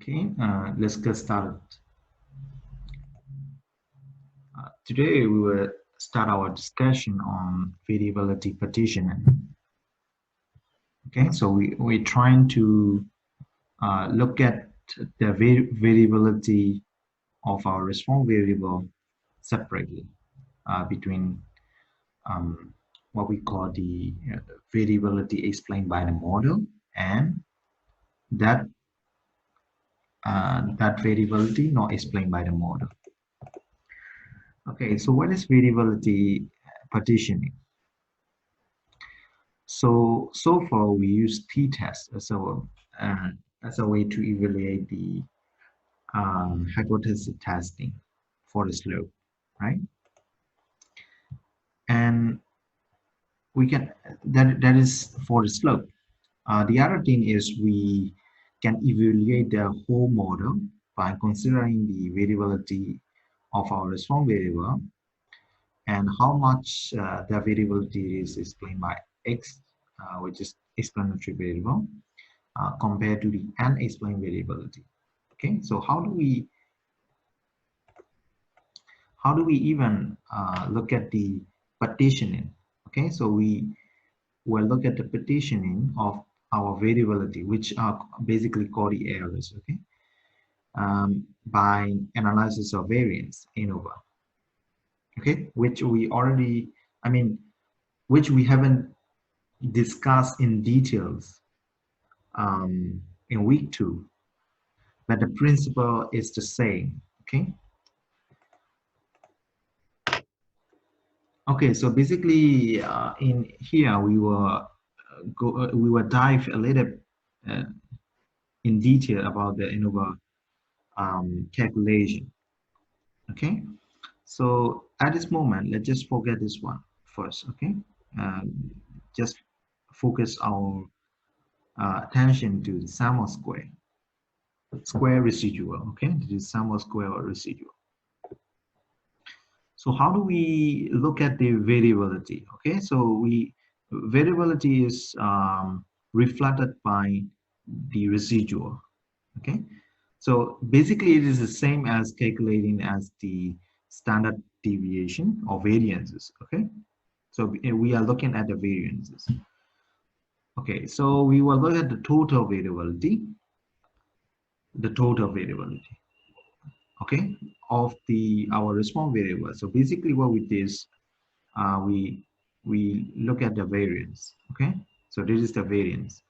Okay, let's get started. Today we will start our discussion on variability partitioning. Okay, so we're trying to look at the variability of our response variable separately between what we call the variability explained by the model and that variability not explained by the model. Okay, so what is variability partitioning? So far we use t-test as a way to evaluate the hypothesis testing for the slope, right? And we can that is for the slope. The other thing is we can evaluate the whole model by considering the variability of our response variable and how much the variability is explained by x, which is explanatory variable, compared to the unexplained variability. Okay, so how do we even look at the partitioning? Okay, so we will look at the partitioning of our variability, which are basically called the errors. Okay, by analysis of variance Anova. Okay, which we already, which we haven't discussed in details in week 2, but the principle is the same. Okay. Okay, so basically in here we will dive a little in detail about the Anova calculation. Okay, so at this moment, let's just forget this one first. Okay, just focus our attention to the sum of square residual. Okay, this is sum of square or residual. So how do we look at the variability? Okay, so variability is reflected by the residual. Okay, so basically it is the same as calculating as the standard deviation or variances. Okay, so we are looking at the variances. Okay, so we will look at the total variability. Okay, of our response variable. So basically what we did is we look at the variance. Okay, so this is the variance.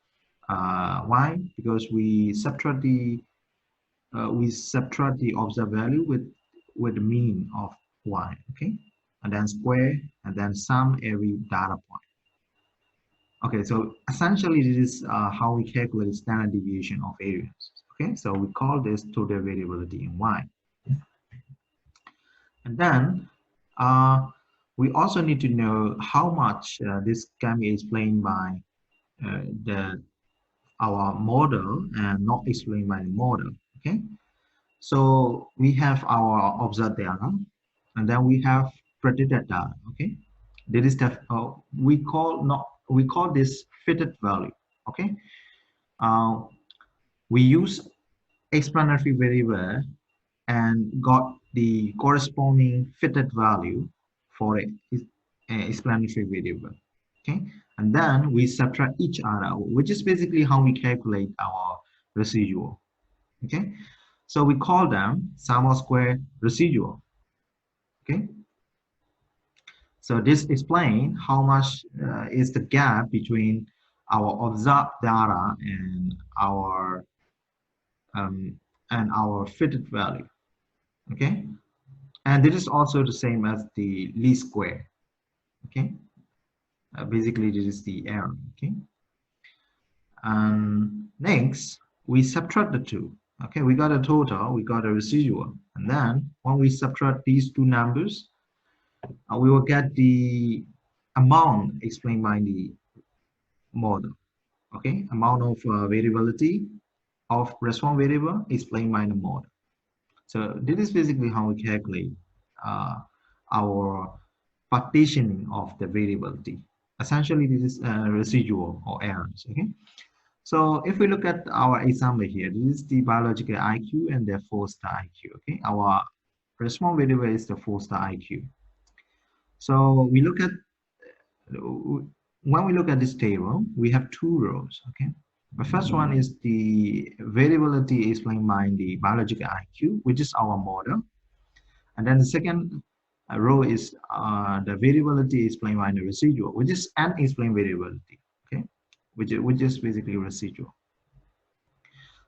Why? Because we subtract the observed value with the mean of y. Okay, and then square and then sum every data point. Okay, so essentially this is how we calculate standard deviation of variance. Okay, so we call this total variability in y. And then we also need to know how much this can be explained by our model and not explained by the model. Okay, so we have our observed data, and then we have predicted data. Okay, that is the we call this fitted value. Okay, we use explanatory variable and got the corresponding fitted value for an explanatory variable. Okay, and then we subtract each other, which is basically how we calculate our residual. Okay, so we call them sum of square residual. Okay, so this explains how much is the gap between our observed data and our fitted value. Okay, and this is also the same as the least square. Okay, basically this is the error. Okay, and next we subtract the two. Okay, we got a total, we got a residual, and then when we subtract these two numbers, we will get the amount explained by the model. Okay, amount of variability of response variable explained by the model. So this is basically how we calculate our partitioning of the variability. Essentially, this is residual or errors. Okay, So if we look at our example here, this is the biological IQ and the 4-star IQ. Okay, our response variable is the 4-star IQ. So we look at when we look at this table, we have two rows. Okay, the first one is the variability explained by the biological IQ, which is our model, and then the second row is the variability explained by the residual, which is unexplained variability. Okay, which is basically residual.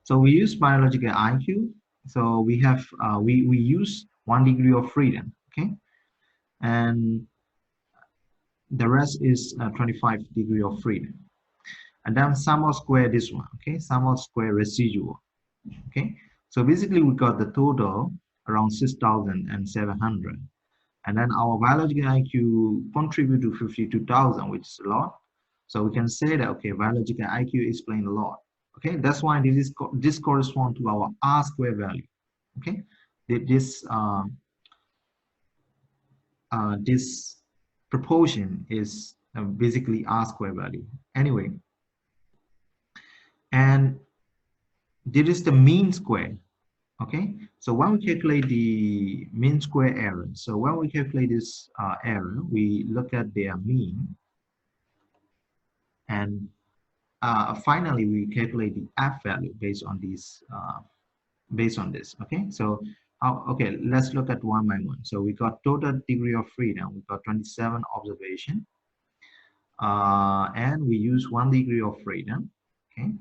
So we use biological IQ. So we have we use 1 degree of freedom. Okay, and the rest is 25 degree of freedom. And then sum of square this one. Okay, sum of square residual. Okay, so basically we got the total around 6,700. And then our biological IQ contribute to 52,000, which is a lot. So we can say that, okay, biological IQ explain a lot. Okay, that's why this corresponds to our R square value. Okay, this this proportion is basically R square value. Anyway, and this is the mean square. Okay, so when we calculate the mean square error, so when we calculate this error, we look at their mean, and finally we calculate the F value based on these based on this. Okay, so okay, let's look at one by one. So we got total degree of freedom, we got 27 observation, and we use 1 degree of freedom. Okay,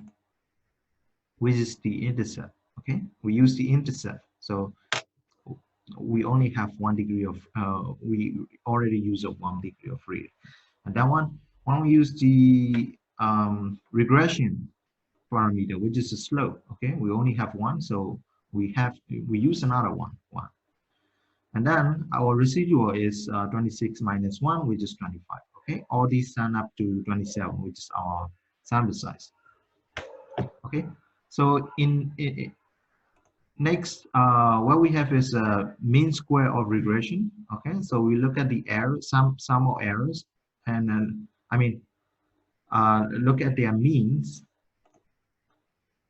which is the intercept. Okay, we use the intercept, so we only have 1 degree of we already use a 1 degree of freedom. And that one, when we use the regression parameter, which is the slope, okay, we only have one, so we use another one. And then our residual is 26 minus 1, which is 25. Okay, all these sum up to 27, which is our sample size. Okay, so next, what we have is a mean square of regression. Okay, so we look at the error, sum of errors, and then look at their means.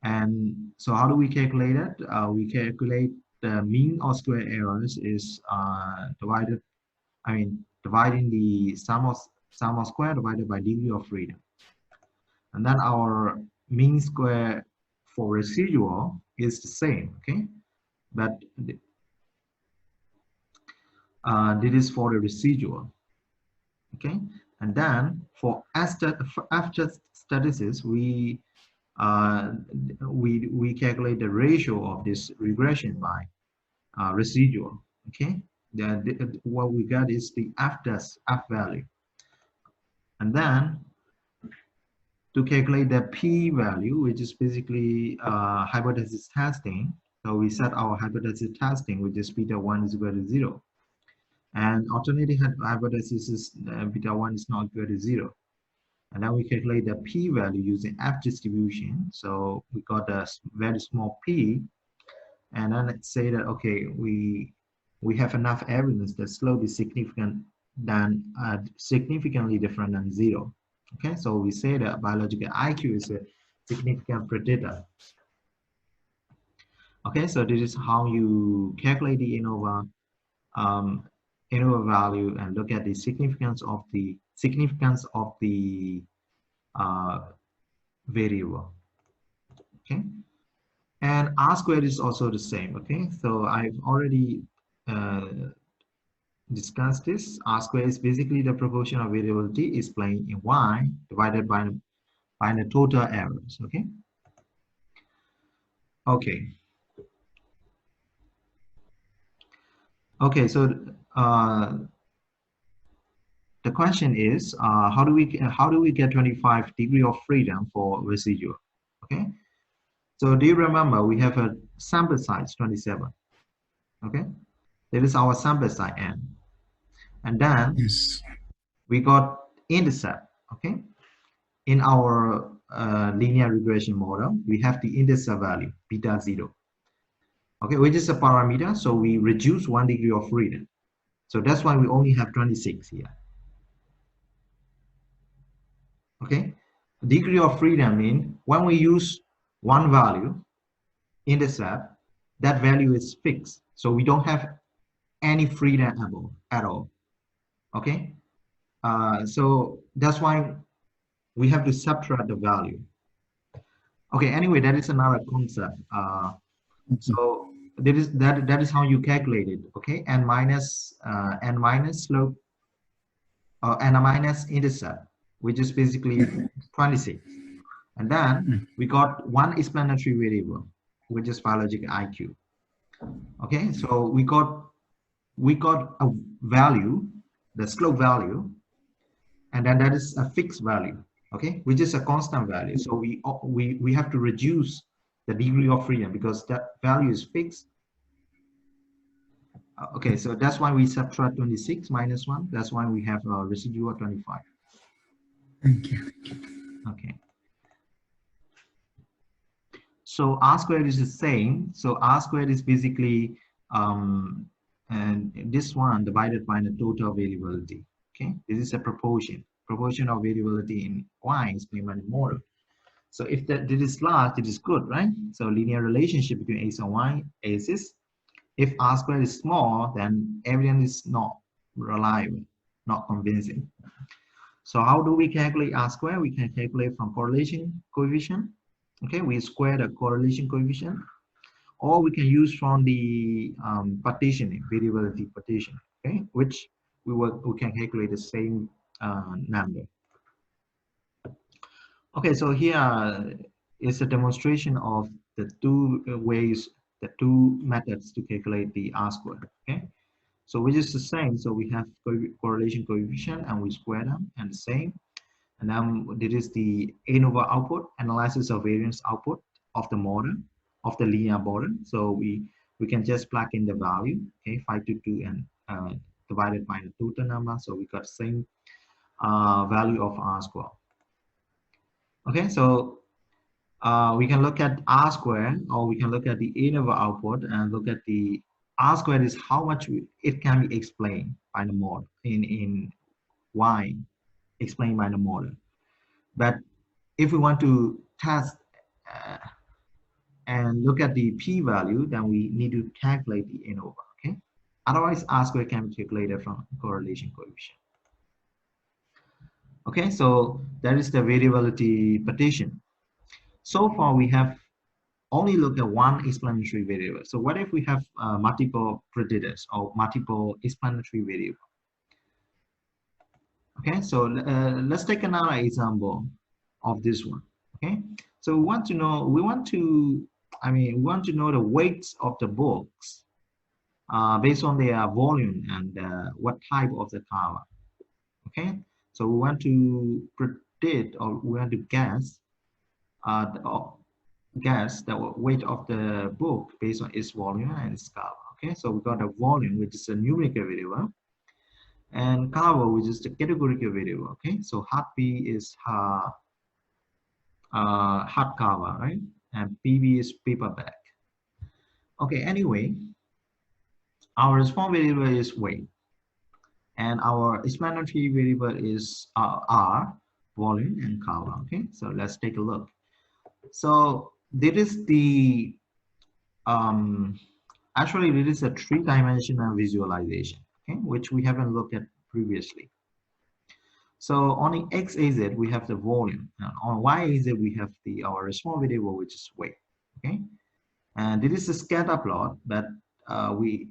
And so how do we calculate it? We calculate the mean of square errors is dividing the sum of square divided by degree of freedom. And then our mean square for residual is the same, okay? But this is for the residual, okay? And then for after statistics, we calculate the ratio of this regression by residual. Okay, what we got is the F value, and then to calculate the P value, which is basically hypothesis testing. So we set our hypothesis testing, which is beta 1 is equal to 0, and alternative hypothesis is beta 1 is not equal to 0. And then we calculate the P value using F distribution. So we got a very small P. And then let's say that, okay, we have enough evidence that slope is significantly different than 0. Okay, so we say that biological IQ is a significant predictor. Okay, so this is how you calculate the Anova value and look at the significance of the variable. Okay, and R squared is also the same. Okay, so I've already discussed this. R squared is basically the proportion of variability explained in Y divided by the total errors. Okay. Okay, so the question is, how do we get 25 degree of freedom for residual? Okay, so do you remember we have a sample size 27? Okay, that is our sample size n, and then yes, we got intercept. Okay, in our linear regression model, we have the intercept value beta 0. Okay, which is a parameter, so we reduce 1 degree of freedom. So that's why we only have 26 here. Okay, degree of freedom mean when we use one value in the set, that value is fixed. So we don't have any freedom at all. Okay. So that's why we have to subtract the value. Okay. Anyway, that is another concept. So that is how you calculate it. Okay. N minus slope n minus intercept, which is basically 26. And then we got one explanatory variable, which is biological IQ. Okay, so we got a value, the slope value, and then that is a fixed value, okay, which is a constant value. So we have to reduce the degree of freedom because that value is fixed. Okay, so that's why we subtract 26 minus 1. That's why we have a residual 25. Thank you. Okay. So R squared is the same. So R squared is basically and this one divided by the total variability. Okay, this is a proportion of variability in Y is given by the model. So if that this is large, it is good, right? So linear relationship between X and Y exists. If R squared is small, then evidence is not reliable, not convincing. So how do we calculate R squared? We can calculate from correlation coefficient. Okay, we square the correlation coefficient, or we can use from the partitioning, variability partition, okay, which we can calculate the same number. Okay, so here is a demonstration of the two ways, the two methods to calculate the R squared. Okay, so which is the same. So we have correlation coefficient and we square them and the same. And then this is the Anova output, analysis of variance output of the model, of the linear model. So we can just plug in the value, okay, 522 and divided by the total number. So we got same value of R squared. Okay, so we can look at R squared, or we can look at the Anova output and look at the R squared is how much it can be explained by the model in Y, explained by the model. But if we want to test and look at the p-value, then we need to calculate the Anova. Okay. Otherwise, R squared can be calculated from correlation coefficient. Okay, so that is the variability partition. So far, we have only looked at one explanatory variable. So what if we have multiple predictors or multiple explanatory variables? Okay, so let's take another example of this one. Okay, so we want to know the weights of the books based on their volume and what type of the cover. Okay, so we want to predict, or we want to guess the weight of the book based on its volume and its cover. Okay, so we got a volume, which is a numerical variable, and cover, which is the categorical variable. Okay, so HB is hardcover, right? And PB is paperback. Okay, anyway, our response variable is weight, and our explanatory variable is R, volume, and cover. Okay, so let's take a look. So this is the actually this is a three-dimensional visualization, okay, which we haven't looked at previously. So on the x-axis we have the volume, and on y-axis we have our response variable, which is weight. Okay, and this is a scatter plot, but we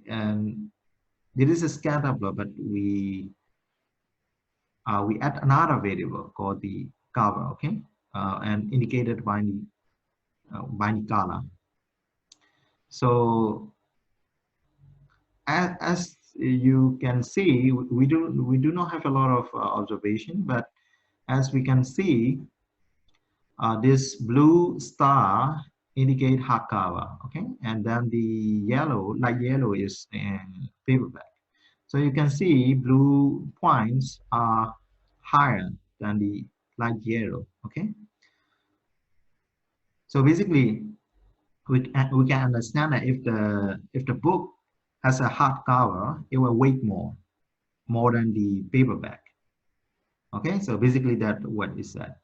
add another variable called the cover. Okay, and indicated by the color. So as you can see, we do not have a lot of observation, but as we can see, this blue star indicate hardcover, okay, and then the light yellow is in paperback. So you can see blue points are higher than the light yellow, okay. So basically, we can understand that if the book has a hardcover, it will weigh more than the paperback. Okay, so basically that what is that.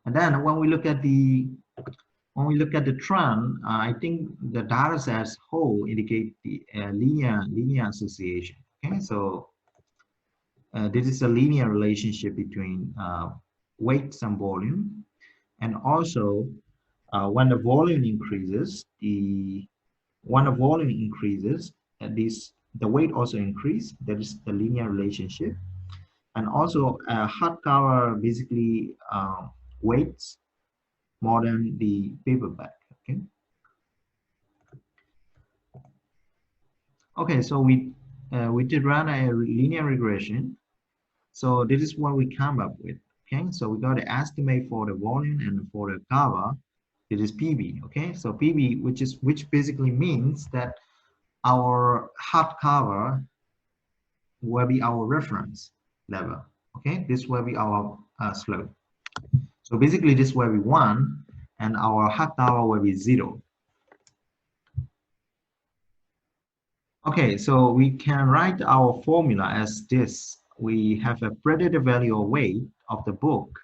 And then when we look at the trend, I think the data set as whole indicate the linear association. Okay, so this is a linear relationship between weights and volume, and also when the volume increases, the weight also increase. That is the linear relationship. And also hardcover basically weights more than the paperback. Okay. Okay, so we did run a linear regression. So this is what we come up with. Okay, so we got an estimate for the volume and for the cover. It is PB. Okay, so PB, which basically means that our hardcover will be our reference level. Okay, this will be our slope. So basically, this will be 1, and our hardcover will be 0. Okay, so we can write our formula as this. We have a predicted value or weight of the book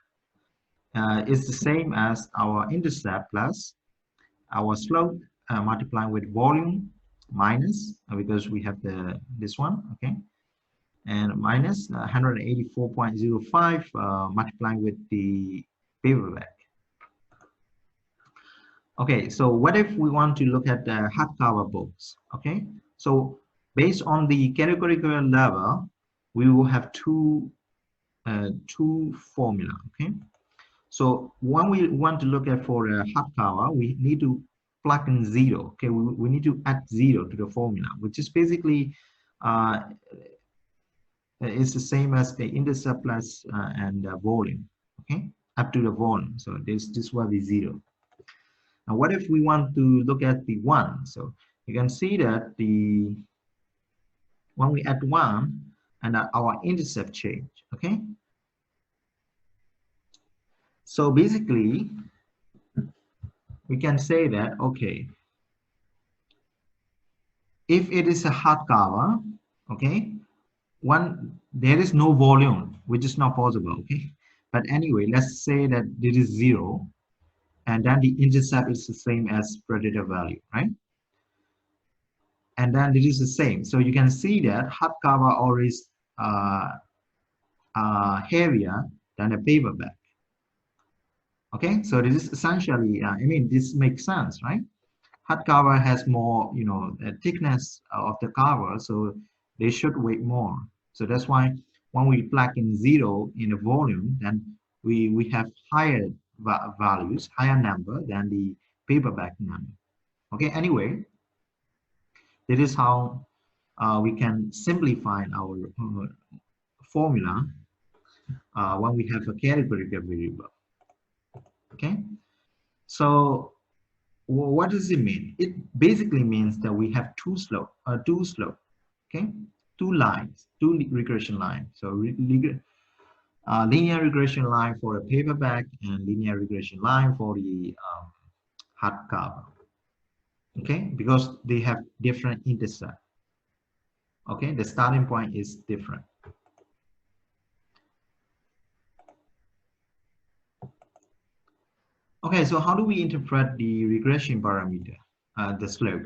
is the same as our intercept plus our slope multiplying with volume minus because we have this one, okay, and minus 184.05 multiplying with the paperback. Okay, so what if we want to look at the hardcover books? Okay, so based on the categorical level, we will have two formula. Okay, so when we want to look at for a hardcover, we need to plug in 0. Okay, we need to add 0 to the formula, which is basically it's the same as the intercept plus and volume. Okay, up to the volume. So this will be 0. Now, what if we want to look at the 1? So you can see that when we add 1 and our intercept change. Okay. So basically, we can say that, okay, if it is a hardcover, okay, there is no volume, which is not possible, okay. But anyway, let's say that this is 0, and then the intercept is the same as predicted value, right? And then it is the same. So you can see that hardcover always heavier than a paperback. Okay, so this is essentially, I mean, this makes sense, right? Hardcover has more, thickness of the cover, so they should weigh more. So that's why when we plug in 0 in the volume, then we have higher values, higher number than the paperback number. Okay, anyway, that is how we can simplify our formula when we have a categorical variable. Okay, so what does it mean? It basically means that we have two slope, okay, two lines, two regression lines. So linear regression line for a paperback and linear regression line for the hardcover. Okay, because they have different intercept. Okay, the starting point is different. Okay, so how do we interpret the regression parameter, the slope?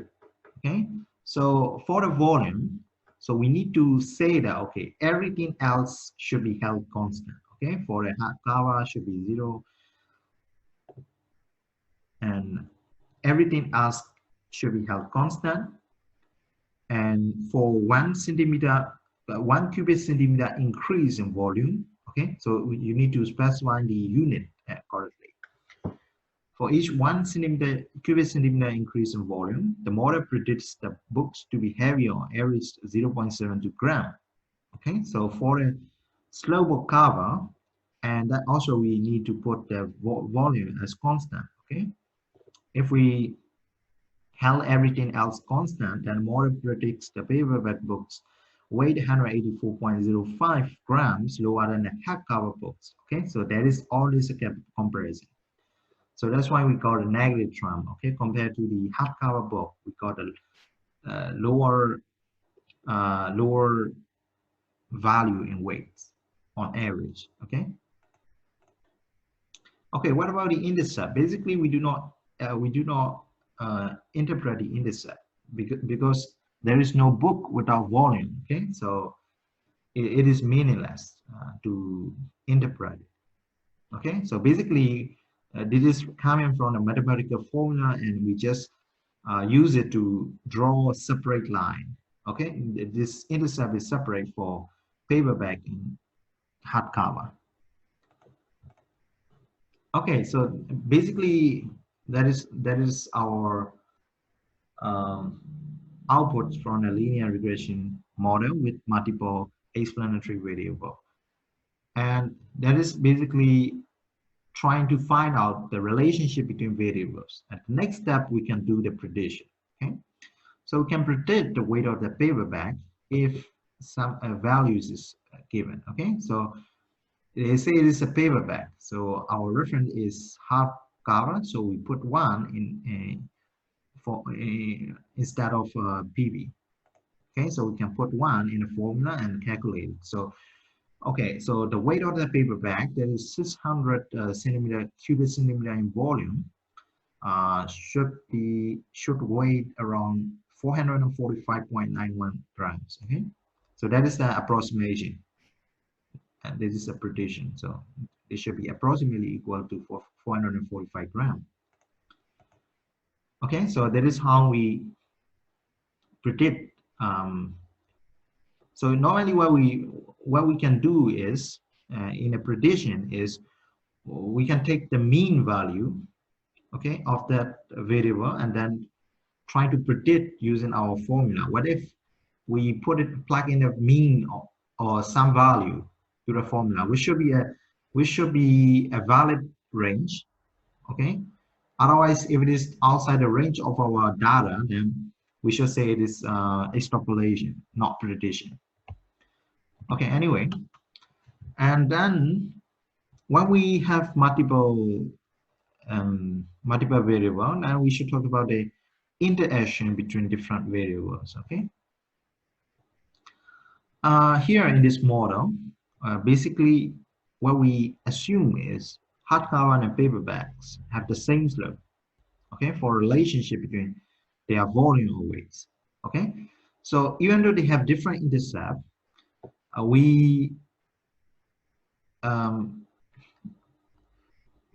Okay, so for the volume, so we need to say that, okay, everything else should be held constant. Okay, for the hardcover should be 0, and everything else should be held constant. And for 1 cubic centimeter increase in volume, okay, so you need to specify the unit correctly. For each 1 cubic centimeter increase in volume, the model predicts the books to be heavier on average 0.72 gram. Okay, so for a slow book cover, and that also we need to put the volume as constant. Okay, if we held everything else constant, then model predicts the paperback books weight 184.05 grams lower than the hardcover books. Okay, so that is always a comparison. So that's why we got a negative trend. Okay, compared to the hardcover book, we got a lower value in weights on average. Okay. Okay, what about the intercept? Basically, we do not interpret the intercept because there is no book without volume. Okay, so it is meaningless to interpret it. Okay, so basically, this is coming from a mathematical formula, and we just use it to draw a separate line. Okay, this intercept is separate for paperback and hardcover. Okay, so basically that is our um, outputs from a linear regression model with multiple explanatory variable, and that is basically trying to find out the relationship between variables. At the next step, we can do the prediction. Okay, so we can predict the weight of the paperback if some values is given. Okay, so they say it is a paperback, so our reference is half cover, so we put one in instead of PV. Okay, so we can put one in the formula and calculate it. So okay, so the weight of the paperback, that is 600 cubic centimeter in volume, should weigh around 445.91 grams. Okay, so that is the approximation, and this is a prediction. So it should be approximately equal to 445 grams. Okay, so that is how we predict. So normally what we can do is in a prediction is we can take the mean value, okay, of that variable and then try to predict using our formula. What if we plug in a mean or some value to the formula? We should be a valid range, okay. Otherwise, if it is outside the range of our data, then we should say it is extrapolation, not prediction. Okay, anyway, and then when we have multiple variable, now we should talk about the interaction between different variables. Okay, here in this model, basically what we assume is hardcover and paperbacks have the same slope. Okay, for relationship between their volume or weights. Okay, so even though they have different intercept, um,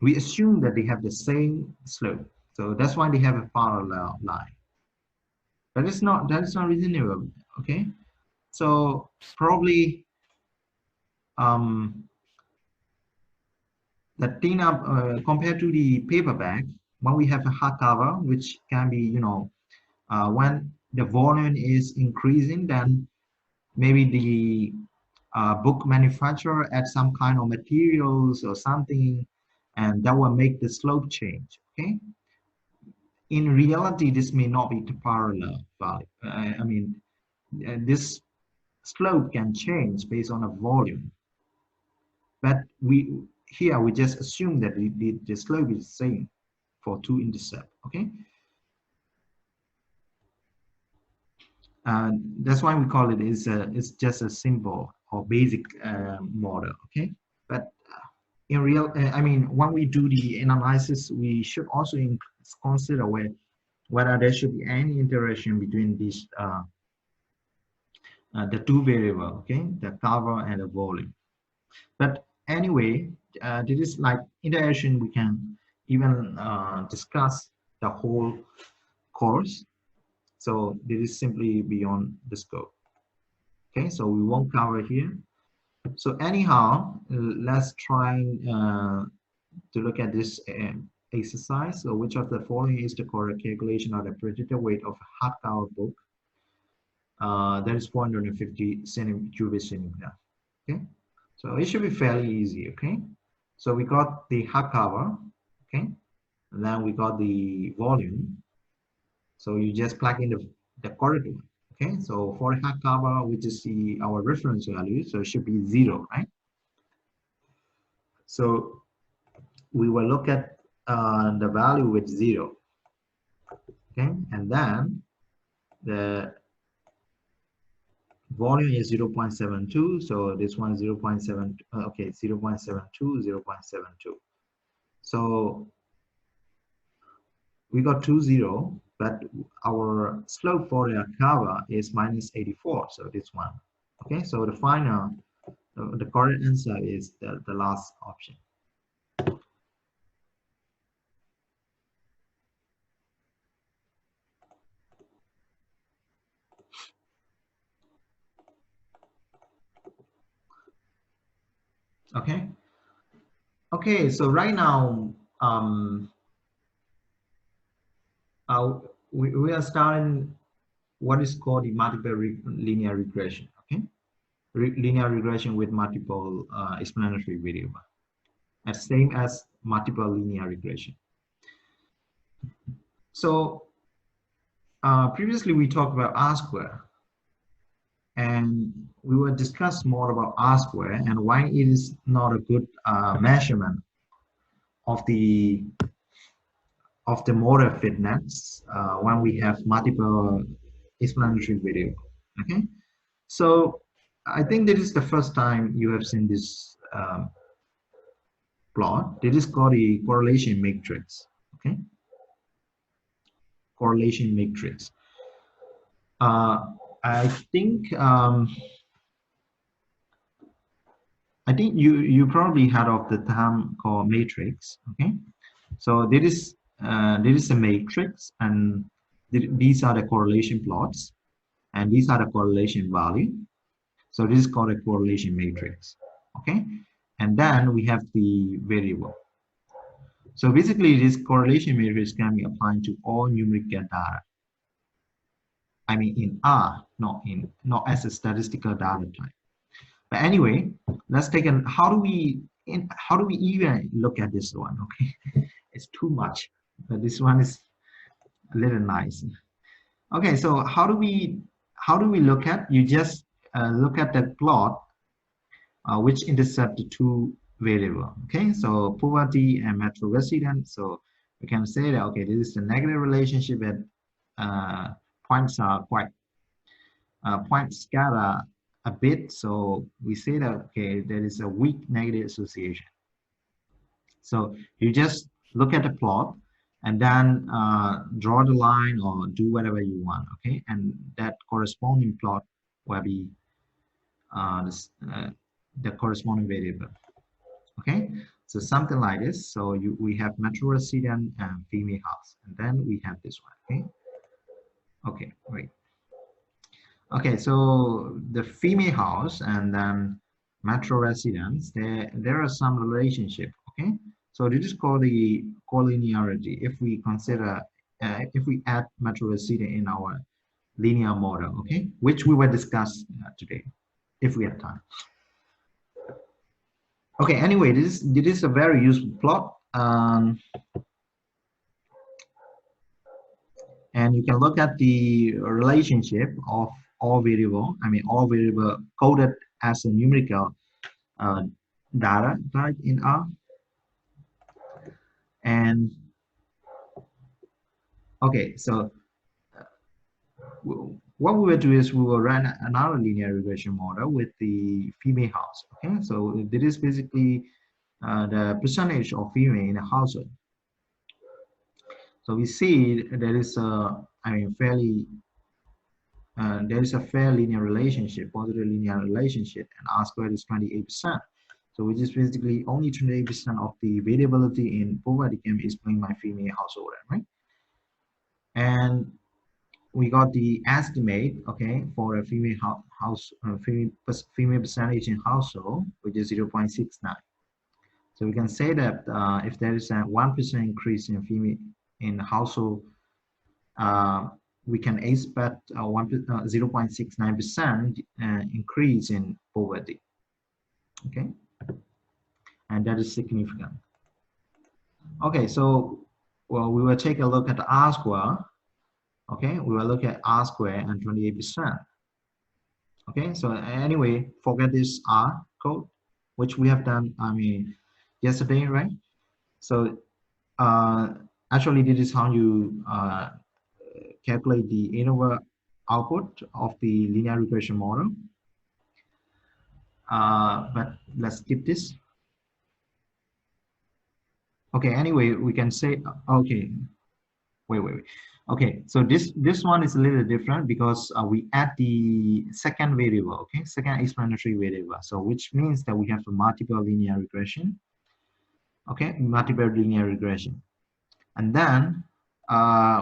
we assume that they have the same slope. So that's why they have a parallel line. That is not reasonable. Okay, so probably the thing up compared to the paperback, when we have a hardcover, which can be, when the volume is increasing, then maybe the book manufacturer add some kind of materials or something, and that will make the slope change. Okay, in reality this may not be the parallel value. I mean, this slope can change based on a volume, but we just assume that the slope is the same for two intercept. Okay, and that's why we call it is it's just a simple or basic model. Okay, but in real, I mean, when we do the analysis, we should also consider whether there should be any interaction between these the two variable, okay, the cover and the volume. But anyway, this is like interaction we can even discuss the whole course. So this is simply beyond the scope. Okay, so we won't cover here. So anyhow, let's try to look at this exercise. So which of the following is the correct calculation of the predicted weight of a hardcover book? That is 450 cubic centimeter. Okay, so it should be fairly easy. Okay, so we got the hardcover. Okay, and then we got the volume. So you just plug in the correct one. Okay, so for hardcover, we just see our reference value, so it should be 0, right? So we will look at the value with 0. Okay, and then the volume is 0.72, so this one is 0.7, okay, 0.72, 0.72. So we got 2, 0, but our slope for the curve is minus 84. So this one. Okay, so the final, the correct answer is the last option. Okay. Okay, so right now, we are starting what is called the multiple linear regression. Okay, linear regression with multiple explanatory variable, as same as multiple linear regression. So previously we talked about R square, and we will discuss more about R square and why it is not a good measurement of the model fitness when we have multiple explanatory variable. Okay, so I think this is the first time you have seen this plot. This is called the correlation matrix. Okay, correlation matrix. I think you probably heard of the term called matrix. Okay, so this is a matrix, and these are the correlation plots, and these are the correlation value. So this is called a correlation matrix. Okay, and then we have the variable. So basically, this correlation matrix can be applied to all numerical data. I mean, in R, not as a statistical data type. But anyway, let's take a how do we even look at this one? Okay, it's too much. But this one is a little nice. Okay, so how do we look at? You just look at the plot which intercept the two variable. Okay, so poverty and metro residence. So we can say that okay, this is the negative relationship, and points are quite points scatter a bit. So we say that okay, there is a weak negative association. So you just look at the plot and then draw the line or do whatever you want. Okay, and that corresponding plot will be the corresponding variable. Okay, so something like this. So we have metro resident and female house, and then we have this one. Okay, okay, great. Okay, so the female house and then metro residence, there are some relationship. Okay, so this is called the collinearity. If we consider if we add metro resident in our linear model, okay, which we will discuss today if we have time. Okay, anyway, this is a very useful plot. And you can look at the relationship of all variable, all variable coded as a numerical data type in R. And okay, so what we will do is we will run another linear regression model with the female house. Okay, so this is basically the percentage of female in a household. So we see there is a, fairly there is a fair linear relationship, positive linear relationship, and R squared is 28%. So which is basically only 28% of the variability in poverty can be explained by female household, right? And we got the estimate, okay, for a female female percentage in household, which is 0.69. So we can say that if there is a 1% increase in female in household, we can expect a 0.69% increase in poverty. Okay, and that is significant. Okay, so well, we will take a look at the R square. Okay, we will look at R square and 28%. Okay, so anyway, forget this R code, which we have done, yesterday, right? So actually, this is how you calculate the Anova output of the linear regression model. But let's skip this. Okay, anyway, we can say, okay, wait. Okay, so this one is a little different because we add the second variable, okay, second explanatory variable. So which means that we have a multiple linear regression, okay, multiple linear regression. And then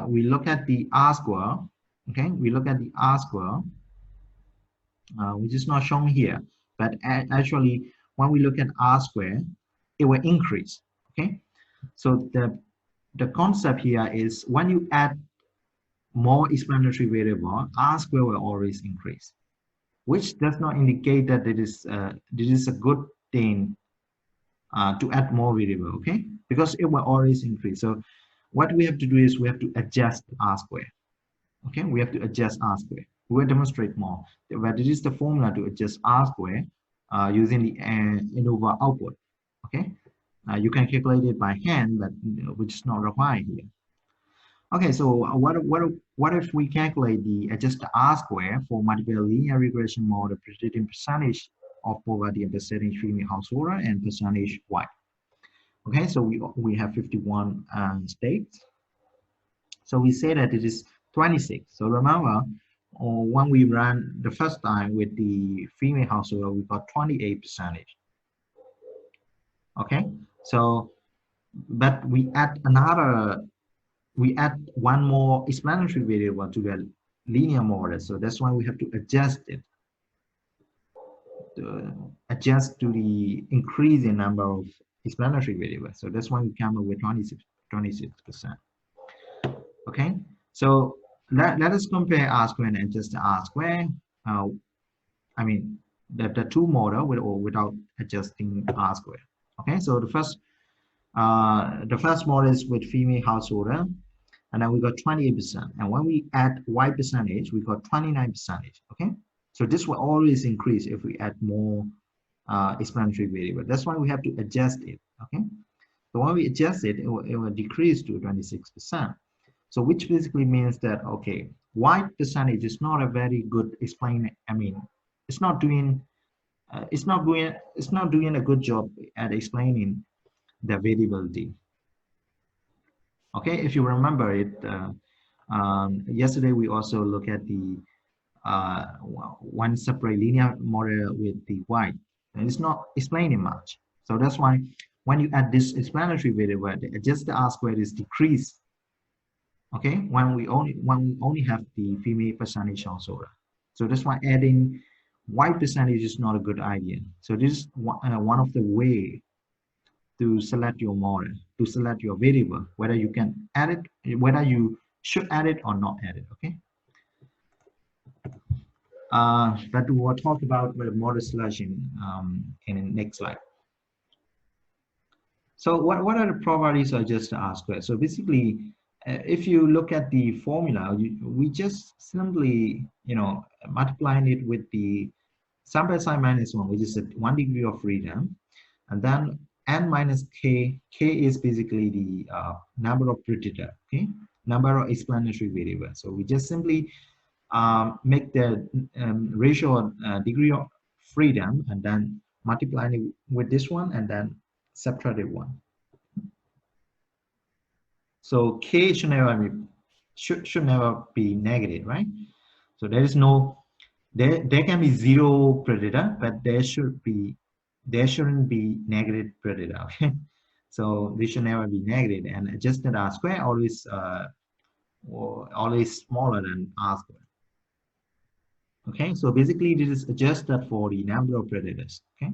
we look at the R square, okay, we look at the R square, which is not shown here, but actually when we look at R square, it will increase, okay. So the concept here is when you add more explanatory variable, R square will always increase, which does not indicate that this is a good thing to add more variable, okay? Because it will always increase. So what we have to do is we have to adjust R square, okay? We have to adjust R square. We will demonstrate more. But this is the formula to adjust R square using the Anova output, okay? You can calculate it by hand, but which is not required here. Okay, so what if we calculate the adjusted R square for multiple linear regression model predicting percentage of poverty and percentage female householder and percentage white? Okay, so we have 51 states. So we say that it is 26. So remember, when we ran the first time with the female householder, we got 28%. Okay, so but we add one more explanatory variable to the linear model. So that's why we have to adjust it, adjust to the increasing number of explanatory variables. So that's why we come up with 26%. Okay, so let us compare R square and adjust R square. I mean, the two model with or without adjusting R square. Okay, so the first model is with female householder, and then we got 28%. And when we add white percentage, we got 29%. Okay, so this will always increase if we add more explanatory variable. That's why we have to adjust it. Okay, so when we adjust it, it will decrease to 26%. So which basically means that okay, white percentage is not a very good explain. I mean, it's not doing a good job at explaining the variability. Okay, if you remember it, yesterday we also look at the one separate linear model with the white, and it's not explaining much. So that's why when you add this explanatory variable, the adjusted R squared is decreased. Okay, when we only have the female percentage also. So that's why adding white percentage is not a good idea. So this is one of the way to select your model, to select your variable, whether you can add it, whether you should add it or not add it, okay? But we will talk about the model selection in the next slide. So what are the properties I just asked? So basically, if you look at the formula, we just simply, multiplying it with the sample size minus 1, which is 1 degree of freedom, and then n minus k. K is basically the number of predictor, okay, number of explanatory variables. So we just simply make the ratio degree of freedom and then multiply it with this one and then subtract it 1. So k should never be negative, right? So there is no there can be 0 predator, but there shouldn't be negative predator. Okay, so they should never be negative, and adjusted R square always always smaller than R square. Okay, so basically this is adjusted for the number of predators. Okay,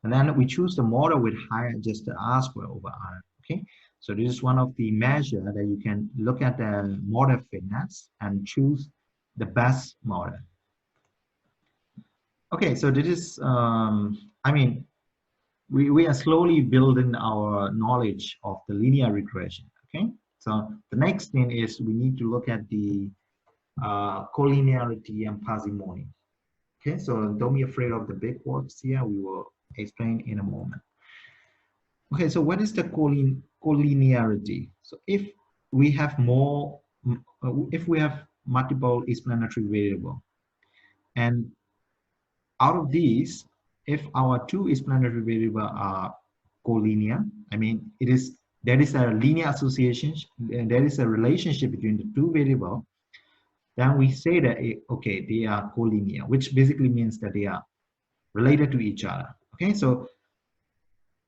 and then we choose the model with higher adjusted R square over R. Okay, so this is one of the measures that you can look at the model fitness and choose the best model. Okay, so this is, I mean, we are slowly building our knowledge of the linear regression, okay? So the next thing is we need to look at the collinearity and parsimony. Okay, so don't be afraid of the big words here. We will explain in a moment. Okay, so what is the collinearity? So if we have multiple explanatory variable, and out of these, if our two explanatory variables are collinear, I mean, it is there is a linear association, and there is a relationship between the two variables, then we say that, okay, they are collinear, which basically means that they are related to each other. Okay, so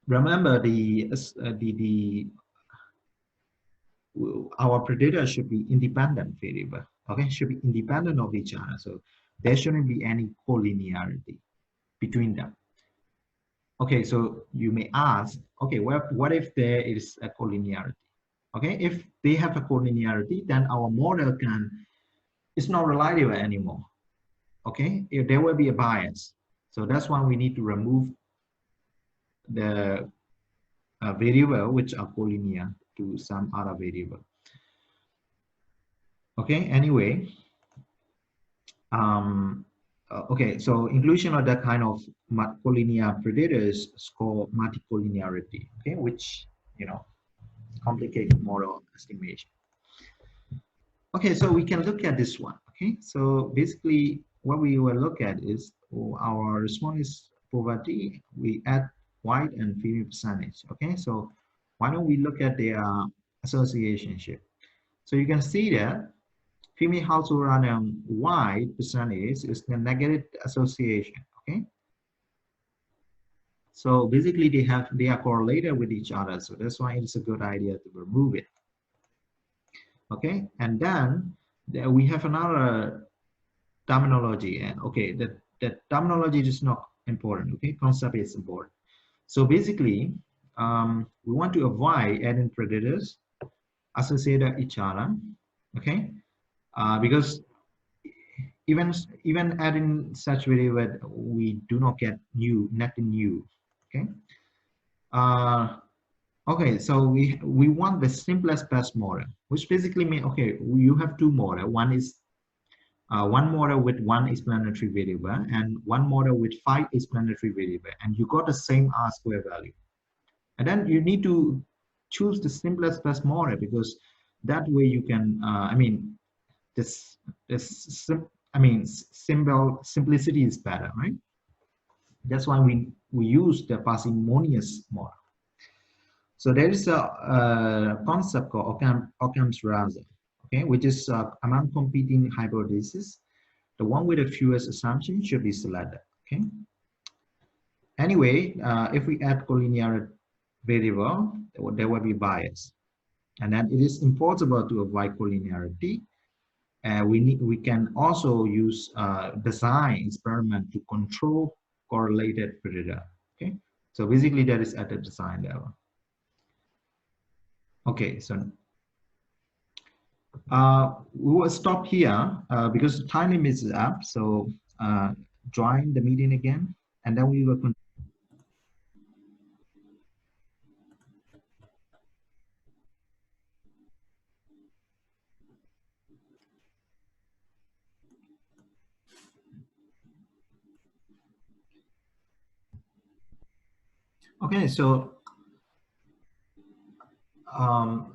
remember our predictor should be independent variable. Okay, should be independent of each other. So there shouldn't be any collinearity between them. Okay, so you may ask, okay, what if there is a collinearity? Okay, if they have a collinearity, then our model it's not reliable anymore. Okay, if there will be a bias. So that's why we need to remove the variable which are collinear to some other variable. Okay, anyway, okay, so inclusion of that kind of collinear predictors is called multicollinearity, okay, which, you know, complicate model estimation. Okay, so we can look at this one. Okay, so basically what we will look at is our response is poverty. We add white and female percentage. Okay, so why don't we look at their associationship? So you can see that female household random white percentage is the negative association. Okay, so basically they are correlated with each other. So that's why it's a good idea to remove it. Okay, and then we have another terminology, and okay, that terminology is not important. Okay, concept is important. So basically, we want to avoid adding predators associated each other. Okay, because even adding such variable, we do not get nothing new. Okay. Okay, so we want the simplest best model, which basically means, okay, you have two models. One is one model with one explanatory variable and one model with 5 explanatory variable, and you got the same R square value. And then you need to choose the simplest best model, because that way you can, I mean, simplicity is better, right? That's why we use the parsimonious model. So there is a concept called Occam's razor, okay, which is among competing hypotheses, the one with the fewest assumptions should be selected. Okay. Anyway, if we add collinear variable, there will be bias, and then it is impossible to avoid collinearity. We can also use design experiment to control correlated predictor. Okay, so basically that is at the design level. Okay, so we will stop here because the time limit is up. So join the meeting again, and then we will continue. Okay, so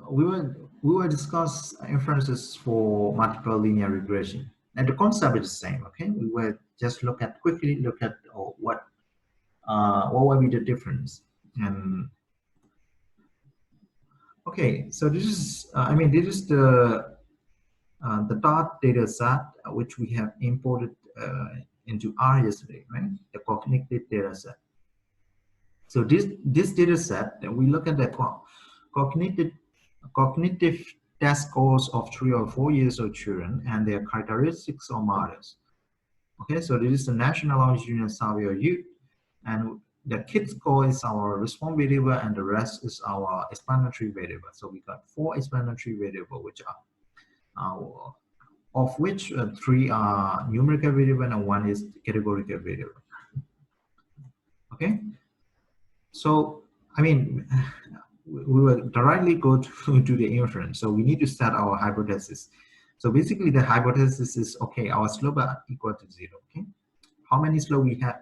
we will discuss inferences for multiple linear regression, and the concept is the same. Okay, we will just quickly look at what will be the difference. And okay, so this is this is the dot data set which we have imported into R yesterday, right? The cognitive data set. So this data set, we look at the cognitive test scores of 3 or 4 years old children and their characteristics or models. Okay, so this is the national longitudinal survey of youth, and the KID score is our response variable, and the rest is our explanatory variable. So we got 4 explanatory variables, which are of which 3 are numerical variable and 1 is categorical variable. Okay, so we will directly go to the inference. So we need to set our hypothesis. So basically the hypothesis is, okay, our slope are equal to 0. Okay, how many slope we have?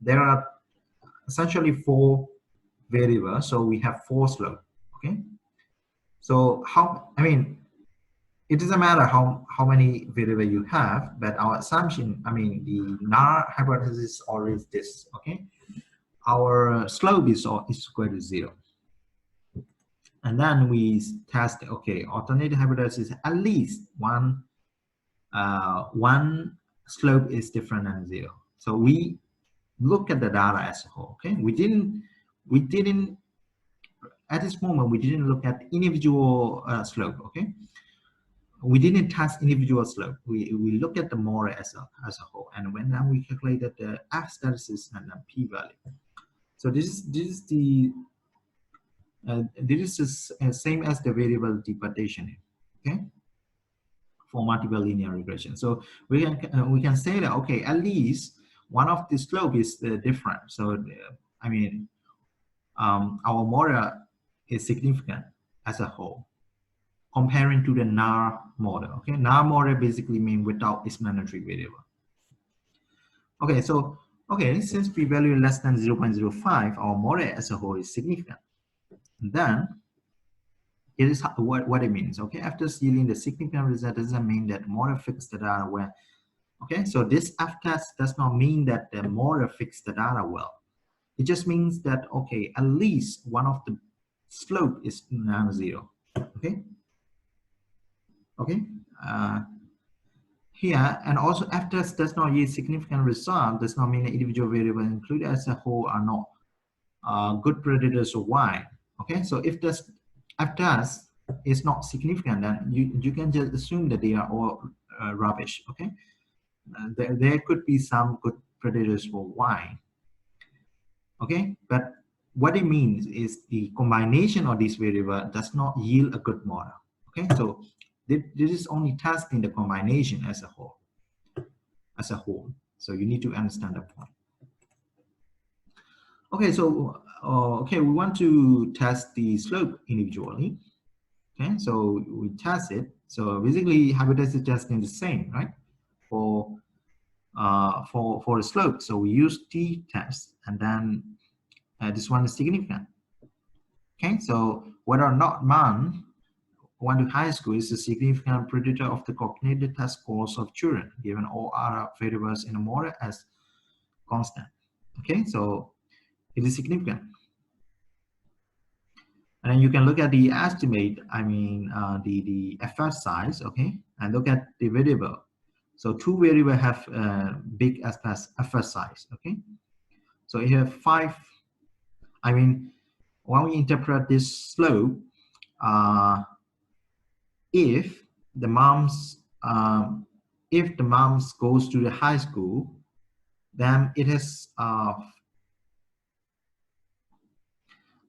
There are essentially 4 variables, so we have 4 slope. Okay, so it doesn't matter how many variables you have, but our assumption, the null hypothesis is always this. Okay, our slope is equal to 0. And then we test, okay, alternative hypothesis, at least one slope is different than 0. So we look at the data as a whole. Okay, we didn't at this moment we didn't look at individual slope. Okay, we didn't test individual slope. We look at the model as a whole, and when then we calculated the F statistics and the p-value. So this is the same as the variability partitioning. Okay, for multiple linear regression. So we can say that, okay, at least one of the slope is different. So I mean, our model is significant as a whole comparing to the NAR model. Okay, NAR model basically means without explanatory variable. Okay, so since p-value less than 0.05, our model as a whole is significant. And then it is what it means. Okay, after sealing the significant result doesn't mean that model fixed the data well. Okay, so this F test does not mean that the model fixed the data well. It just means that, okay, at least one of the slope is non-zero. Okay. Okay. Here, and also F test does not yield significant result, does not mean the individual variable included as a whole are not good predictors of Y. Okay, so if this F test is not significant, then you can just assume that they are all rubbish. Okay, there could be some good predictors for Y. Okay, but what it means is the combination of these variables does not yield a good model. Okay, so this is only testing the combination as a whole. So you need to understand that point. Okay, so we want to test the slope individually. Okay, so we test it. So basically, hypothesis testing is the same, right? For the slope, so we use t-test, and then this one is significant. Okay, so whether or not man went to high school is a significant predictor of the cognitive test scores of children, given all other variables in the model as constant. Okay, so it is significant. And then you can look at the estimate, I mean, the effect size, okay, and look at the variable. So two variables have big effect size, okay. So you have 5, I mean, when we interpret this slope, if the moms goes to the high school, then it has I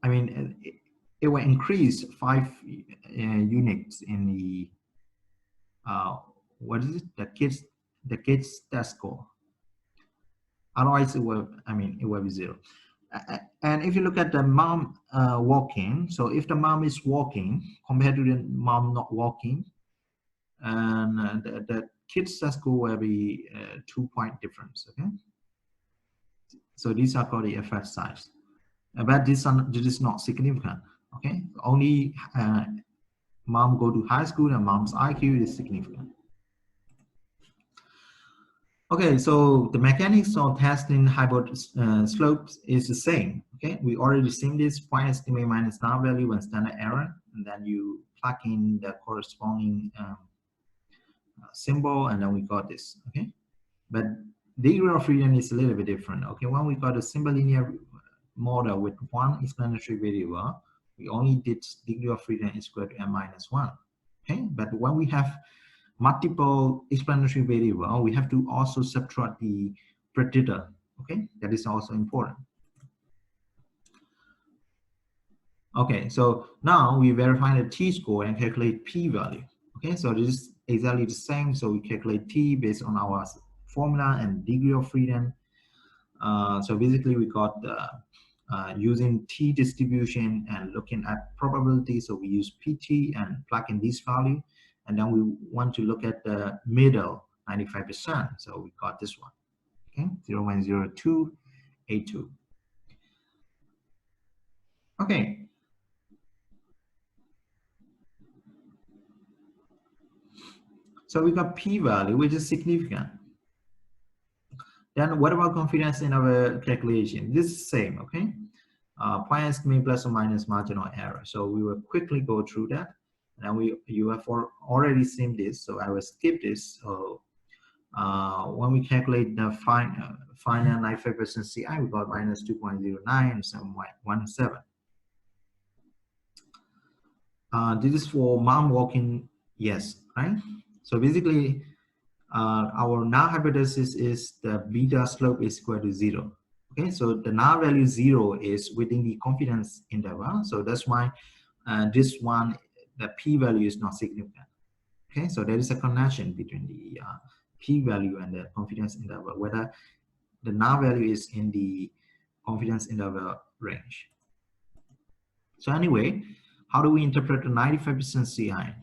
mean it will increase 5 units in the what is it, the kids test score. Otherwise it will, I mean, it will be 0. And if you look at the mom walking, so if the mom is walking compared to the mom not walking, and the kids test score will be 2-point difference. Okay, so these are called the effect size, but this is not significant. Okay, only mom go to high school and mom's IQ is significant. Okay, so the mechanics of testing slopes is the same. Okay, we already seen this point estimate minus NAR value and standard error, and then you plug in the corresponding symbol, and then we got this. Okay, but degree of freedom is a little bit different. Okay, when we got a simple linear model with one explanatory variable, we only did degree of freedom is equal to n-1. Okay, but when we have multiple explanatory variable, we have to also subtract the predictor. Okay, that is also important. Okay, so now we verify the t-score and calculate p-value. Okay, so this is exactly the same. So we calculate t based on our formula and degree of freedom. So basically we got using t distribution and looking at probability. So we use pt and plug in this value. And then we want to look at the middle 95%. So we got this one, okay, 0.0282. Okay. So we got p-value, which is significant. Then what about confidence in our calculation? This is the same, okay? point estimate plus or minus marginal error. So we will quickly go through that. And you have already seen this, so I will skip this. So when we calculate the final 95% CI, we got minus 2.09 and 7.17. This is for mom walking, yes, right? So basically, our null hypothesis is the beta slope is equal to 0. Okay, so the null value 0 is within the confidence interval. So that's why this one, the p-value is not significant. Okay, so there is a connection between the p-value and the confidence interval, whether the null value is in the confidence interval range. So anyway, how do we interpret the 95% CI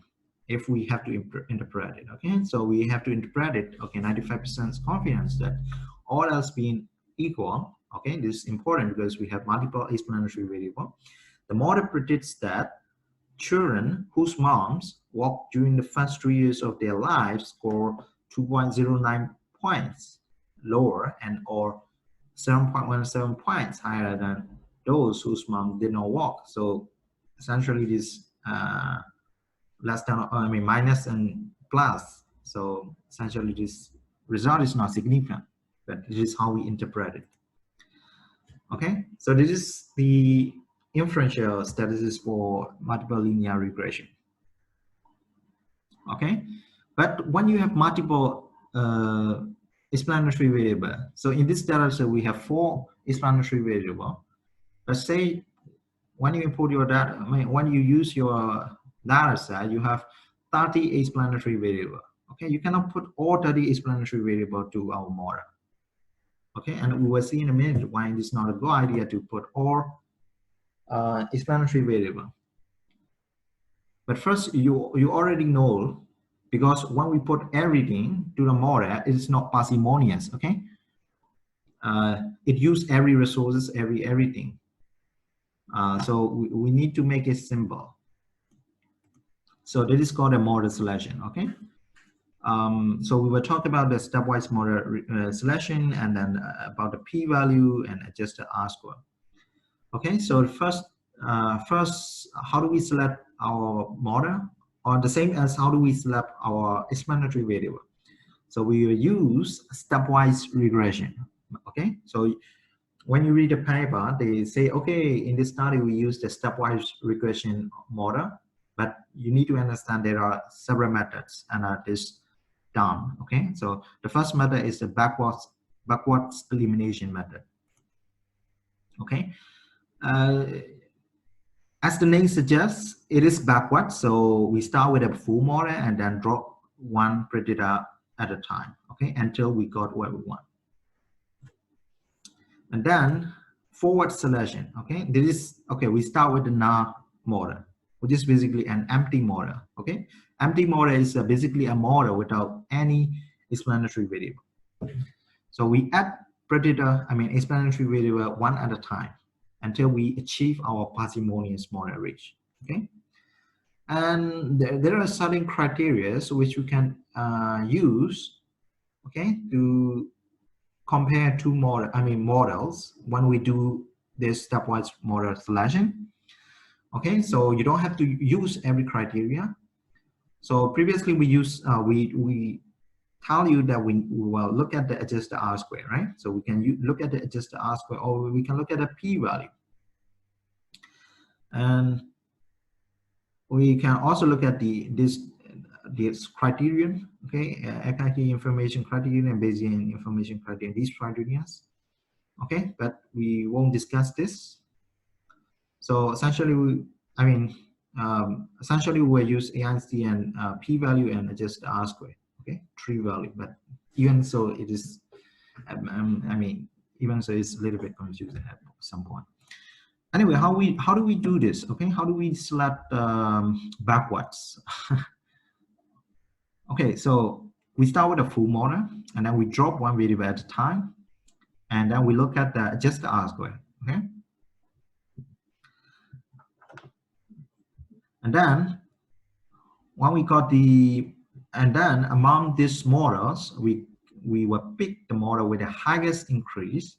if we have to interpret it? Okay, so we have to interpret it, okay, 95% confidence that all else being equal. Okay, this is important because we have multiple explanatory variable. The model predicts that children whose moms walk during the first 3 years of their lives score 2.09 points lower and or 7.17 points higher than those whose mom did not walk. So essentially this less than, I mean, minus and plus. So essentially this result is not significant, but this is how we interpret it. Okay, so this is the inferential statistics for multiple linear regression. Okay, but when you have multiple explanatory variable, so in this data set we have 4 explanatory variable. Let's say when you import your data, I mean, when you use your data set, you have 30 explanatory variable. Okay, you cannot put all 30 explanatory variable to our model. Okay, and we will see in a minute why it is not a good idea to put all explanatory variable. But first, you already know, because when we put everything to the model, it is not parsimonious. Okay, it uses every resources, everything. So we need to make it simple. So this is called a model selection. Okay. So we will talk about the stepwise model selection, and then about the p-value and adjust the R-square. Okay, so first, how do we select our model? Or the same as how do we select our explanatory variable? So we will use stepwise regression. Okay, so when you read the paper, they say, okay, in this study we use the stepwise regression model, but you need to understand there are several methods and this done. Okay, so the first method is the backwards elimination method. Okay, as the name suggests, it is backwards. So we start with a full model and then drop one predictor at a time. Okay, until we got what we want. And then forward selection. Okay, this is okay. We start with the null model, which is basically an empty model. Okay, empty model is basically a model without any explanatory variable. So we add predictor, I mean explanatory variable one at a time until we achieve our parsimonious model range. Okay, and there are certain criteria which we can use. Okay, to compare two models when we do this stepwise model selection. Okay, so you don't have to use every criteria. So previously we use we tell you that we will look at the adjusted R-square, right? So we can look at the adjusted R-square, or we can look at the p-value, and we can also look at this criterion. Okay, FIT information criterion and Bayesian information criterion, these criterion. Okay, but we won't discuss this. So essentially, essentially we will use ANC and p-value and adjust R-square. Okay, tree value, but even so, it is. Even so, it's a little bit confusing at some point. Anyway, how do we do this? Okay, how do we select backwards? Okay, so we start with a full model, and then we drop one variable at a time, and then we look at the adjust R-square. Okay, and then when we got and then among these models, we will pick the model with the highest increase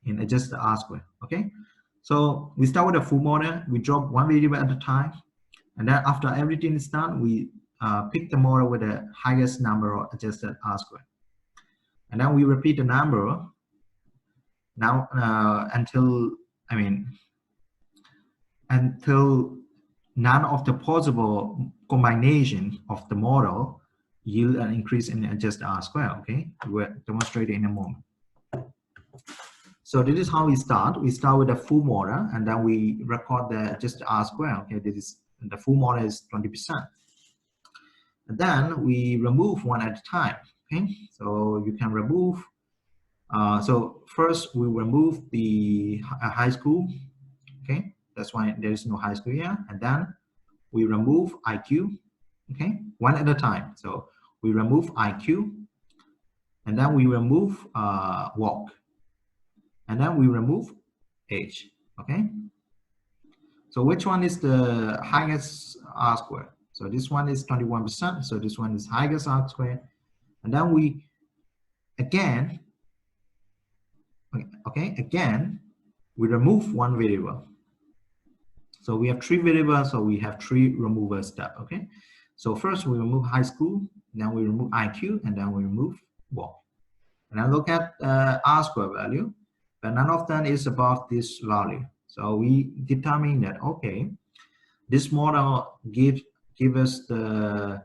in adjusted R-square. Okay, So we start with a full model. We drop one variable at a time. And then after everything is done, we pick the model with the highest number of adjusted R square. And then we repeat the number now until none of the possible combination of the model yield an increase in adjusted R square. Okay, we'll demonstrate it in a moment. So this is how we start. We start with a full model, and then we record the adjusted R square. Okay, this is the full model is 20%. And then we remove one at a time. Okay, so you can remove. So first we remove the high school. Okay, that's why there is no high school here. And then we remove IQ. Okay, one at a time. So we remove IQ, and then we remove walk, and then we remove age. Okay. So which one is the highest R square? So this one is 21%. So this one is highest R square. And then we again, we remove one variable. So we have three variables, so we have three removal steps. Okay. So first we remove high school, then we remove IQ, and then we remove walk. And then look at R square value, but none of them is above this value. So we determine that, okay, this model give us the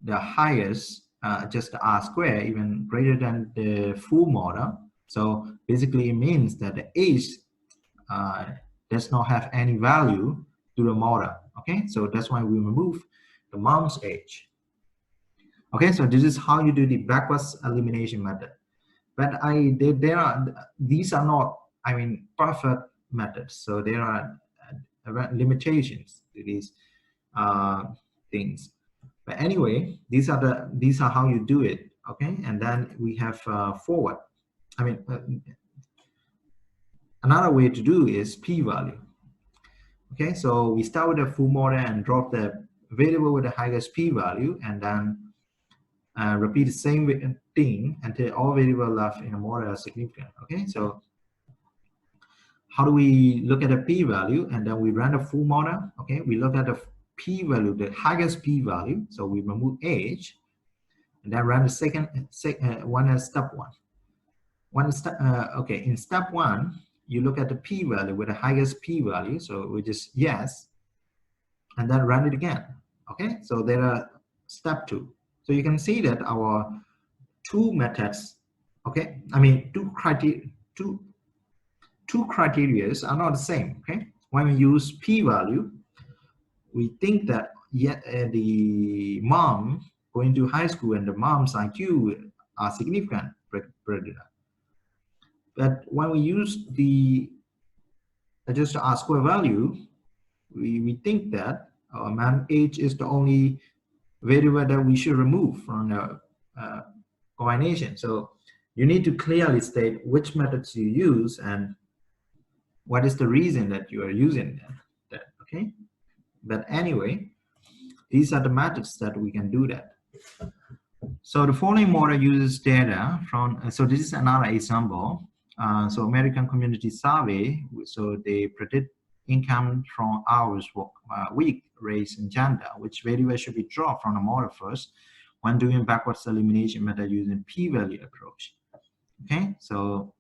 highest just the R square, even greater than the full model. So basically it means that the age does not have any value to the model. Okay, so that's why we remove the mom's age. Okay, so this is how you do the backwards elimination method. But these are not, perfect methods. So there are limitations to these things. But anyway, these are how you do it. Okay, and then we have forward. Another way to do is p-value. Okay, so we start with a full model and drop the variable with the highest p-value, and then repeat the same thing until all variables left in a model are significant. Okay, so how do we look at a p-value? And then we run a full model. Okay, we look at the p-value, the highest p-value. So we remove age, and then run the second one as step one. Okay, in step one, you look at the p-value with the highest p-value. So we just yes, and then run it again. Okay, so there are step two. So you can see that our two methods, okay, two criteria are not the same. Okay, when we use p-value, we think that the mom going to high school and the mom's IQ are significant predator. But when we use the adjusted R square value, we think that our man age is the only variable that we should remove from the combination. So you need to clearly state which methods you use and what is the reason that you are using that. Okay, but anyway, these are the methods that we can do that. So the following model uses data from, so this is another example. So American Community Survey, so they predict income from hours, week, race, and gender, which variable should be dropped from the model first when doing backwards elimination method using p-value approach. Okay, so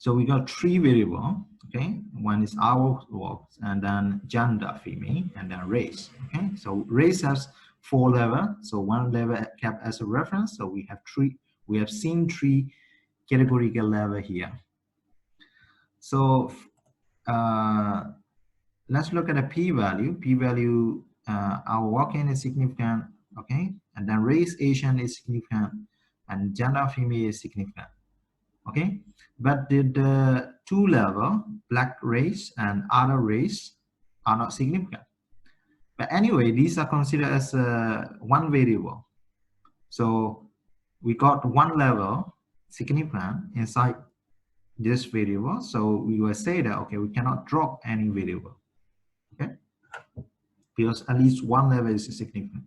we got three variables. Okay, one is hours worked, and then gender, female, and then race. Okay, so race has 4 levels, so one level kept as a reference. So we have three. We have seen 3 categorical level here. So let's look at a p-value. P-value, our walk-in is significant. Okay, and then race Asian is significant, and gender female is significant. Okay, but the 2 level black race and other race are not significant. But anyway, these are considered as one variable. So we got 1 level significant inside this variable. So we will say that, okay, we cannot drop any variable. Okay, because at least 1 level is significant.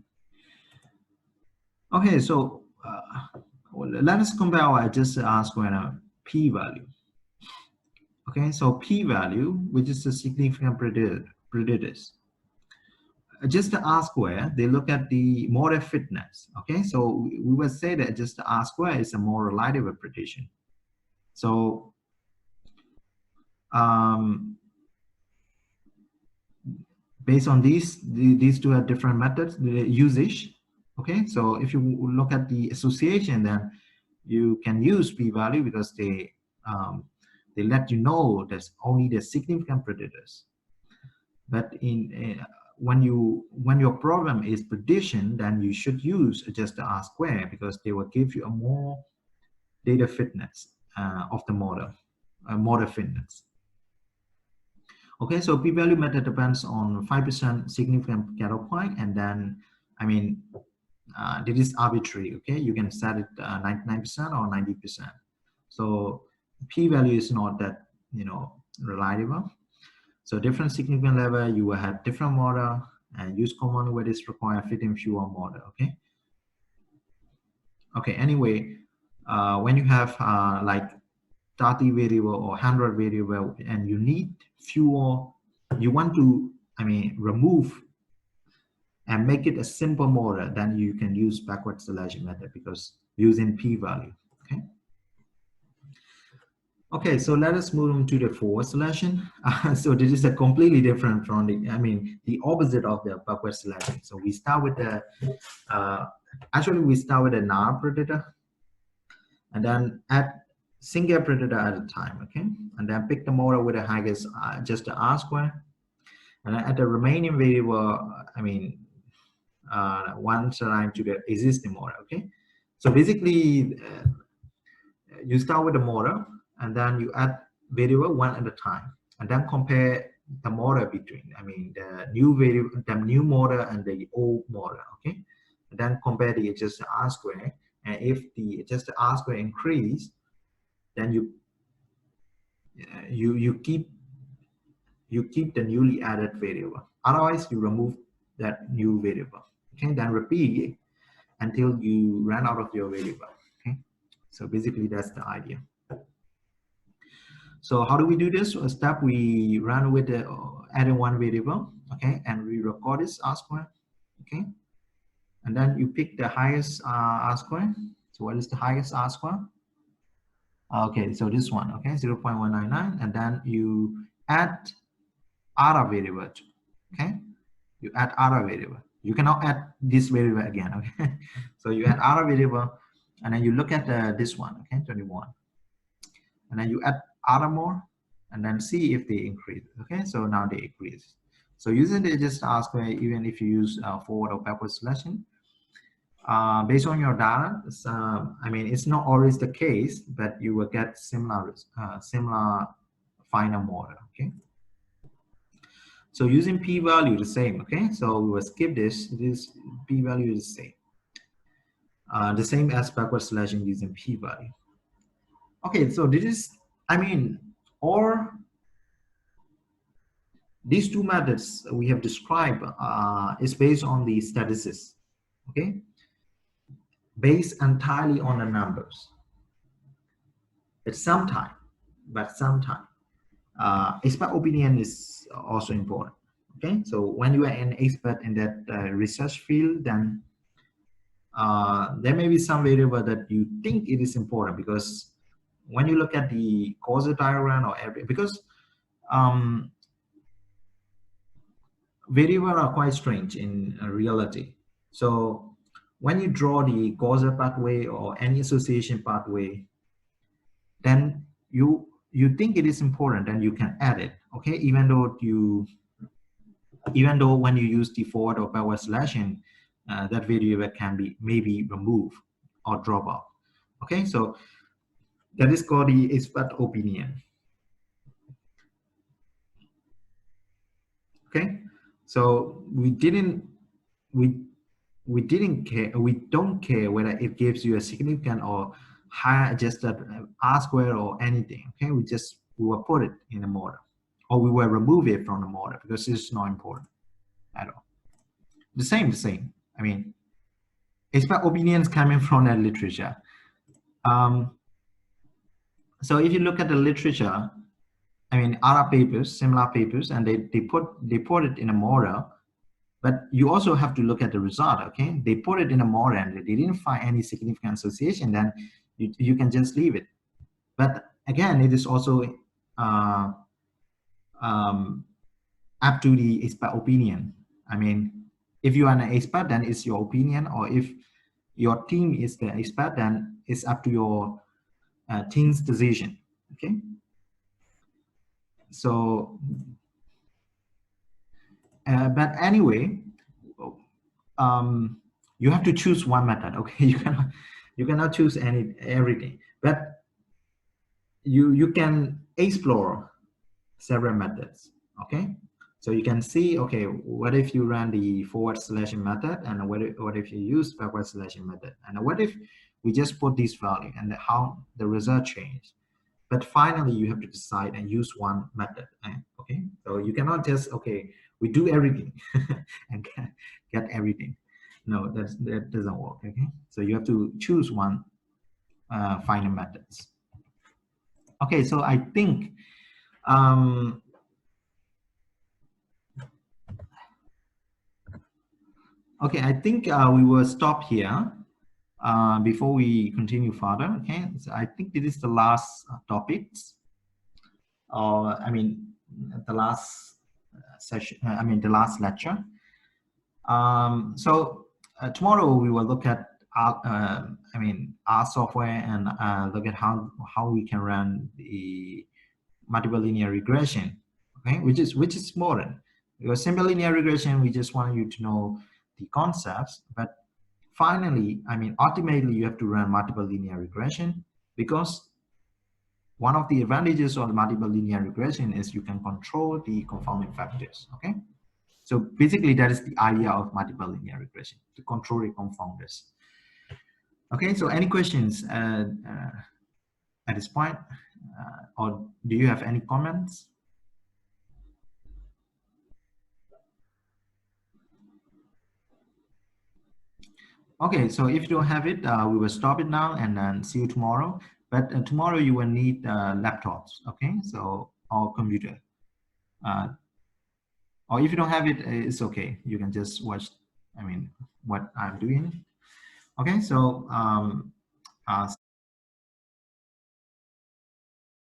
Okay, so let us compare our adjusted R square and p-value. Okay. Okay, so p-value, which is the significant predators. Just the R square, they look at the model fitness. Okay, so we would say that just the R square is a more reliable prediction. So based on these two are different methods, the usage. Okay, so if you look at the association, then you can use p-value because they let you know there's only the significant predators. But when your problem is prediction, then you should use just the R square because they will give you a more data fitness of the model, model fitness. Okay, so p-value method depends on 5% significant cutoff point, and then this is arbitrary. Okay, you can set it 99% or 90%. So p-value is not that reliable. So different significant level, you will have different model, and use common where this require fitting fewer model. Okay. Okay. Anyway, when you have like 30 variable or 100 variable, and you need fewer, you want to remove and make it a simple model, then you can use backward selection method because using p-value. Okay. Okay, so let us move on to the forward selection. So this is a completely different from the opposite of the backward selection. So we start with the, actually we start with a null predator, and then add single predator at a time, okay? And then pick the model with the highest, just the R square, and then add the remaining variable, one align to the existing model, okay? So basically, you start with the model, and then you add variable one at a time, and then compare the model between, the new variable, the new model and the old model, okay? And then compare the adjusted R square, and if the adjusted R square increase, then you keep the newly added variable. Otherwise, you remove that new variable. Okay, then repeat until you run out of your variable. Okay, so basically that's the idea. So how do we do this? First step, we run with the adding one variable, okay, and we record this R square, okay, and then you pick the highest R square. So what is the highest R square? Okay, so this one, okay, 0.199, and then you add other variable, okay, you add other variable. You cannot add this variable again, okay. So you add other variable, and then you look at this one, okay, 21, and then you add other more, and then see if they increase. Okay, so now they increase. So using the just R square, even if you use forward or backward selection, based on your data, it's not always the case, but you will get similar final model. Okay. So using p-value the same. Okay, so we will skip this. This p-value is the same as backward selection using p-value. Okay, so this is, or these two methods we have described is based on the statistics, okay? Based entirely on the numbers. It's sometime, but sometime. Expert opinion is also important, okay? So when you are an expert in that research field, then there may be some variable that you think it is important, because when you look at the causal diagram or because variables are quite strange in reality. So when you draw the causal pathway or any association pathway, then you think it is important, and you can add it, okay? Even though when you use the forward or backward selection, that variable can be maybe removed or drop out. Okay, so that is called the expert opinion. Okay, so we don't care whether it gives you a significant or higher adjusted R square or anything. Okay, we will put it in the model, or we will remove it from the model because it's not important at all. The same. Expert opinions coming from that literature. So if you look at the literature, I mean, other papers, similar papers, and they put it in a model. But you also have to look at the result, okay? They put it in a model and they didn't find any significant association, then you can just leave it. But again, it is also uh, um, up to the expert opinion. I mean, if you are an expert, then it's your opinion, or if your team is the expert, then it's up to your team's decision, okay? So, but anyway, you have to choose one method, okay? You cannot choose everything, but you can explore several methods, okay? So you can see, okay, what if you run the forward selection method, and what if you use backward selection method, and what if we just put this value and how the result change. But finally, you have to decide and use one method, okay? So you cannot just, okay, we do everything and get everything. No, that doesn't work, okay? So you have to choose one final methods. Okay, so I think okay, I think we will stop here before we continue further. Okay, so I think this is the last topics, or I mean, the last session. I mean, the last lecture. So tomorrow we will look at our software, and look at how we can run the multiple linear regression. Okay, which is modern. Because simple linear regression, we just want you to know the concepts, but finally, I mean, ultimately, you have to run multiple linear regression, because one of the advantages of multiple linear regression is you can control the confounding factors. Okay, so basically, that is the idea of multiple linear regression, to control the confounders. Okay, so any questions at this point, or do you have any comments? Okay, so if you don't have it, we will stop it now and then see you tomorrow. But tomorrow you will need laptops, okay? So, or computer. Or if you don't have it, it's okay. You can just watch, I mean, what I'm doing. Okay, so